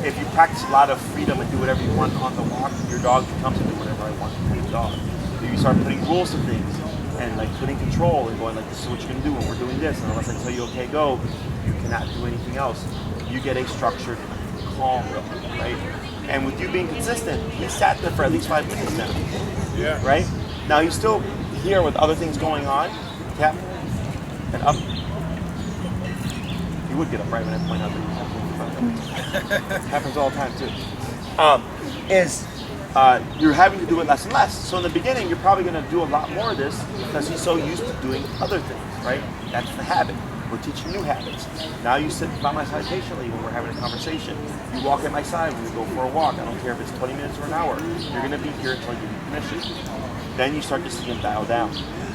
If you practice a lot of freedom and do whatever you want on the walk, your dog becomes to do whatever I want to be a dog. If you start putting rules to things and like putting control and going like, this is what you're gonna do when we're doing this, and unless I tell you okay go, you cannot do anything else. You get a structured, calm dog, right? And with you being consistent, he sat there for at least 5 minutes now. Yeah. Right? Now he's still here with other things going on. Tap and up. He would get up right when I point out that he's having happens all the time too. You're having to do it less and less. So in the beginning, you're probably going to do a lot more of this because he's so used to doing other things, right? That's the habit. We're teaching new habits. Now you sit by my side patiently when we're having a conversation. You walk at my side when we go for a walk. I don't care if it's 20 minutes or an hour. You're going to be here until you give me permission. Then you start to see him dial down.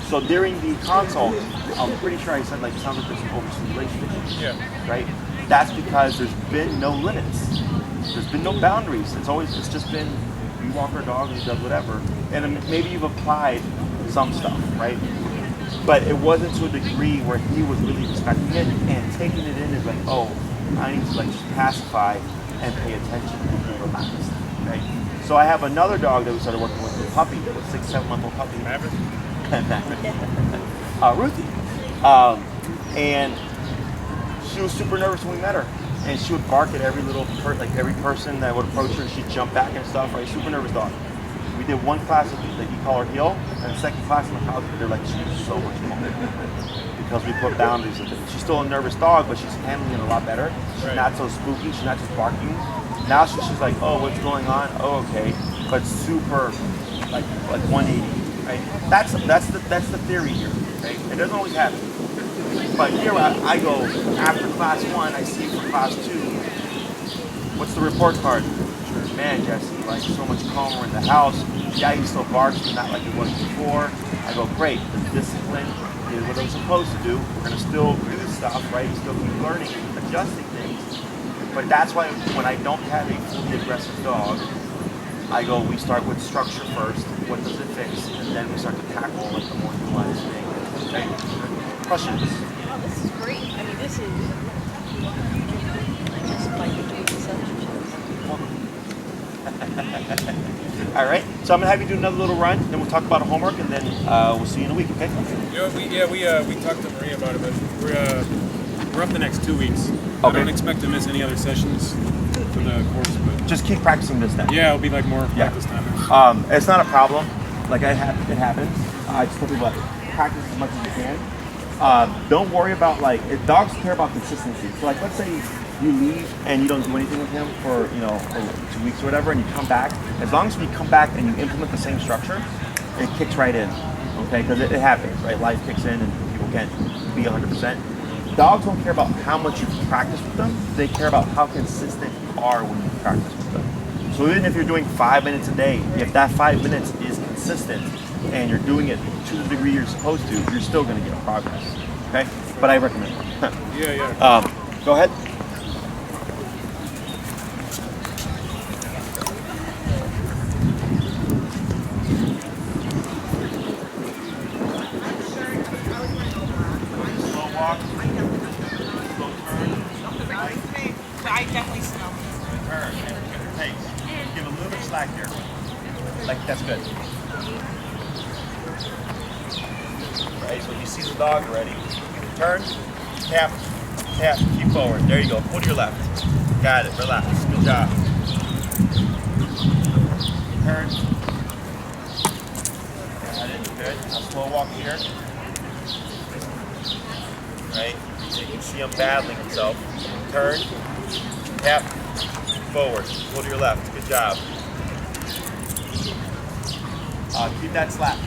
So during the consult, I'm pretty sure I said like it sounds like there's some overstimulation issues. Yeah. Right? That's because there's been no limits. There's been no boundaries. It's just been you walk our dog and he does whatever. And maybe you've applied some stuff, right? But it wasn't to a degree where he was really respecting it and taking it in as like, oh, I need to like just pacify and pay attention and relax, right? So I have another dog that we started working with, a puppy, a 6-7-month-old puppy. Maverick? Ruthie. And she was super nervous when we met her. And she would bark at every little every person that would approach her. She'd jump back and stuff, right? Super nervous dog. We did one class that you call her heel, and the second class in the house, they're like, she's so much more. Because we put boundaries with it. She's still a nervous dog, but she's handling it a lot better. She's not so spooky, she's not just barking. Now she's like, oh, what's going on? Oh, okay. But super, like 180, right? That's the theory here, right? It doesn't always happen. But here I go, after class 1, I see you for class 2. What's the report card? Man, Jesse, like so much calmer in the house. Yeah, he still barks, but not like it was before. I go, great, the discipline is what I'm supposed to do. We're gonna still do stuff, right? Still keep learning, adjusting things. But that's why when I don't have a fully aggressive dog, I go, we start with structure first. What does it fix? And then we start to tackle like the more nuanced thing. Okay? Questions? Oh, this is great. I mean, this is. I just like doing All right, so I'm gonna have you do another little run, then we'll talk about homework, and then we'll see you in a week, okay? We talked to Maria about it, but we're up the next 2 weeks. Okay. I don't expect to miss any other sessions for the course, but Just keep practicing this then. yeah, it'll be like more practice time. It's not a problem. Like it happens. I just tell people like practice as much as you can. Don't worry about dogs care about consistency. So like let's say you leave and you don't do anything with him for 2 weeks or whatever, and you come back. As long as when you come back and you implement the same structure, it kicks right in. Okay, because it happens, right? Life kicks in and people can't be 100%. Dogs don't care about how much you practice with them. They care about how consistent you are when you practice with them. So even if you're doing 5 minutes a day, if that 5 minutes is consistent and you're doing it to the degree you're supposed to, you're still going to get progress. Okay? But I recommend it. Yeah. Go ahead. I definitely smell. Turn. Hey, give a little bit of slack here. Like, that's good. Right, so you see the dog already. Turn, tap, tap, keep forward. There you go. Pull to your left. Got it. Relax. Good job. Turn. Got it. Good. Now slow walk here. Right? So you can see him battling himself. Turn. Tap, forward, pull to your left. Good job. Keep that slack.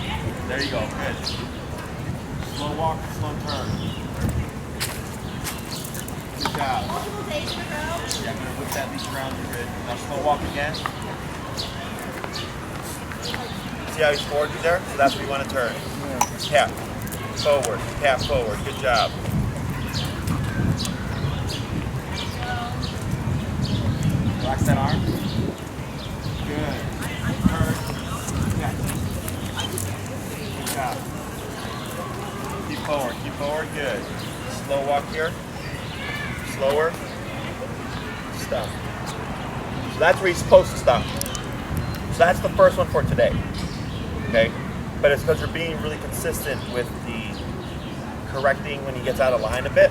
There you go. Good. Slow walk, slow turn. Good job. Yeah, I'm gonna whip that leash around. You're good. Now slow walk again. See how he's forward there? So that's where you want to turn. Tap, forward, tap, forward. Good job. Relax that arm. Good. Turn. Yeah. Good job. Keep forward, good. Slow walk here. Slower. Stop. So that's where he's supposed to stop. So that's the first one for today. Okay? but it's because you're being really consistent with the correcting when he gets out of line a bit.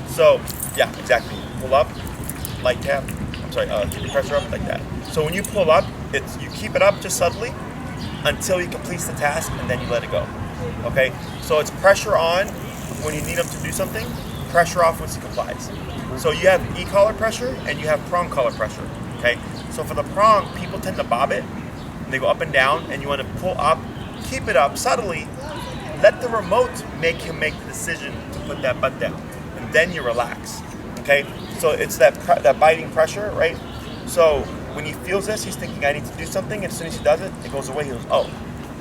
So, yeah, exactly. Pull up, light tap. I'm sorry, keep your pressure up like that. So when you pull up, you keep it up just subtly until he completes the task, and then you let it go. Okay? So it's pressure on when you need him to do something, pressure off once he complies. So you have e-collar pressure and you have prong collar pressure. Okay? So for the prong, people tend to bob it, and they go up and down, and you want to pull up, keep it up subtly, let the remote make him make the decision to put that butt down, and then you relax. Okay? So it's that biting pressure, right? So when he feels this, he's thinking, I need to do something, and as soon as he does it, it goes away. He goes, oh,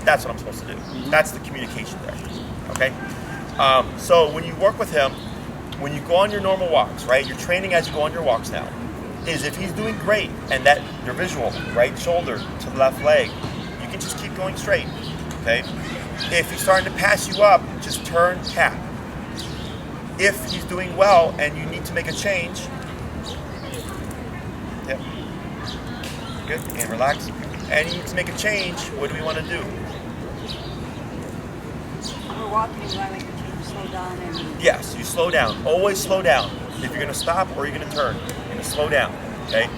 that's what I'm supposed to do. That's the communication there. Okay? So when you work with him, when you go on your normal walks, right? You're training as you go on your walks now. Is if he's doing great, and that your visual, right shoulder to the left leg, you can just keep going straight. Okay? If he's starting to pass you up, just turn, tap. If he's doing well and you need to make a change, yep, good, and relax. And you need to make a change, what do we want to do? We're walking, we want to make a change, slow down and... Yes, you slow down. Always slow down. If you're going to stop or you're going to turn, you're going to slow down, okay?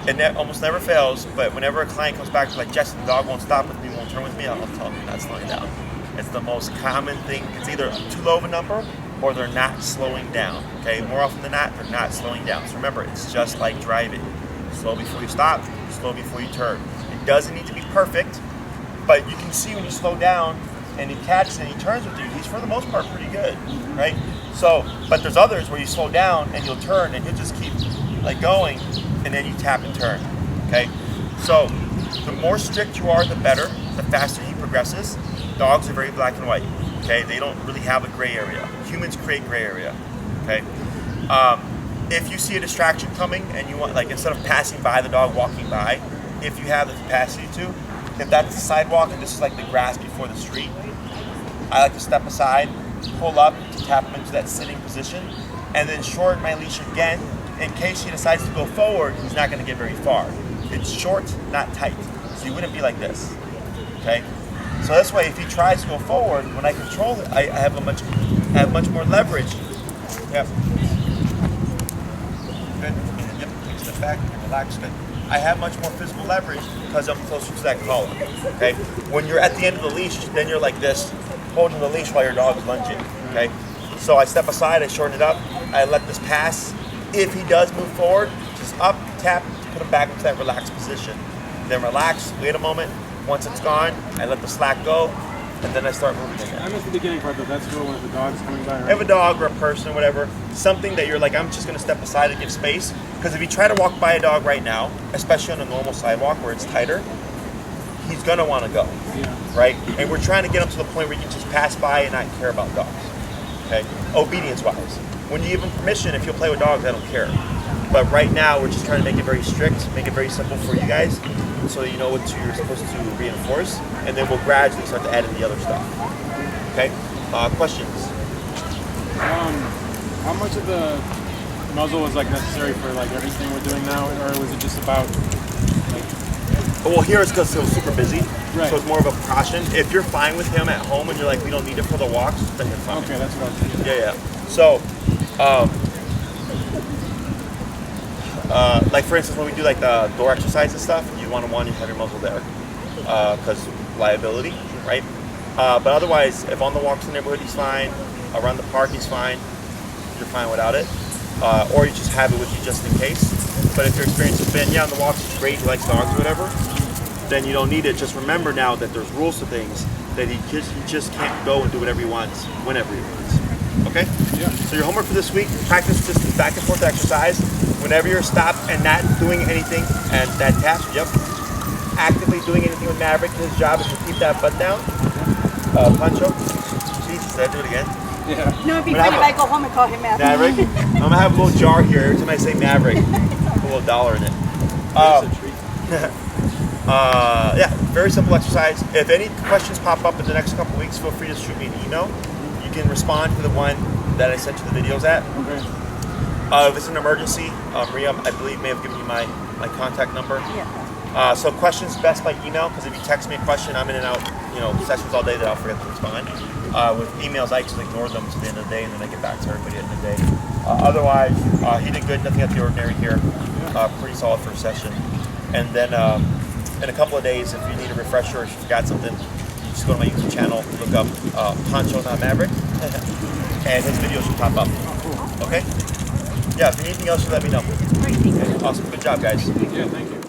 And that almost never fails, but whenever a client comes back like, Jesse, the dog won't stop with me, won't turn with me, I'll tell them you're not slowing down. It's the most common thing. It's either too low of a number or they're not slowing down, okay? More often than not, they're not slowing down. So remember, it's just like driving. Slow before you stop, slow before you turn. It doesn't need to be perfect, but you can see when you slow down and he catches and he turns with you, he's for the most part pretty good, right? So, but there's others where you slow down and you'll turn and he'll just keep like going, and then you tap and turn, okay? So the more strict you are, the better, the faster he progresses. Dogs are very black and white, okay? They don't really have a gray area. Humans create gray area, okay? If you see a distraction coming and you want, like instead of passing by the dog, walking by, if you have the capacity to, if that's the sidewalk and this is like the grass before the street, I like to step aside, pull up to tap him into that sitting position, and then shorten my leash again. In case he decides to go forward, he's not going to get very far. It's short, not tight. So you wouldn't be like this, okay? So this way, if he tries to go forward, when I control it, I have much more leverage. Yep. Good. And yep, take a step back and relax. Good. I have much more physical leverage because I'm closer to that collar. Okay. When you're at the end of the leash, then you're like this, holding the leash while your dog is lunging. Okay. So I step aside, I shorten it up, I let this pass. If he does move forward, just up, tap, put him back into that relaxed position. Then relax, wait a moment. Once it's gone, I let the slack go, and then I start moving again. I missed the beginning part, but that's for when the dog's coming by, right? Have a dog or a person or whatever, something that you're like, I'm just going to step aside and give space. Because if you try to walk by a dog right now, especially on a normal sidewalk where it's tighter, he's going to want to go, right? And we're trying to get him to the point where you can just pass by and not care about dogs, okay? Obedience-wise. When you give him permission, if you'll play with dogs, I don't care. But right now, we're just trying to make it very strict, make it very simple for you guys, so you know what you're supposed to reinforce, and then we'll gradually start to add in the other stuff. Okay? Questions? How much of the muzzle is like necessary for like everything we're doing now, or was it just about like? Well, here it's because he was super busy, right. So it's more of a precaution. If you're fine with him at home and you're like, we don't need it for the walks, then you're fine. Okay, that's what I was thinking. Yeah. So, like for instance, when we do like the door exercise and stuff, you want to have your muzzle there because liability, right? But otherwise, if on the walks in the neighborhood he's fine, around the park he's fine, you're fine without it. Or you just have it with you just in case. But if your experience has been, on the walks it's great, he likes dogs or whatever, then you don't need it. Just remember now that there's rules to things, that he just can't go and do whatever he wants, whenever he wants. Okay? Yeah. So your homework for this week, practice this back and forth exercise. Whenever you're stopped and not doing anything, and that task, actively doing anything with Maverick, his job is to keep that butt down. Pancho, Jesus, did I do it again? Yeah. No, it'd be funny if I go home and call him Maverick. Maverick? I'm gonna have a little jar here every time I say Maverick, put a little dollar in it. Yeah, very simple exercise. If any questions pop up in the next couple weeks, feel free to shoot me an email. You can respond to the one that I sent you the videos at. Okay. If it's an emergency, Maria, I believe, may have given you my contact number. Yeah. So questions best by email, because if you text me a question, I'm in and out, sessions all day that I'll forget to respond. With emails, I just ignore them to the end of the day, and then I get back to everybody at the end of the day. Otherwise, he did good, nothing out of the ordinary here. Pretty solid first session. And then in a couple of days, if you need a refresher or if you forgot something, just go to my YouTube channel, look up Pancho, not Maverick, and his video should pop up. Okay? Yeah, if you need anything else, you let me know. Great, thank you. Okay, awesome. Good job, guys. Yeah, thank you.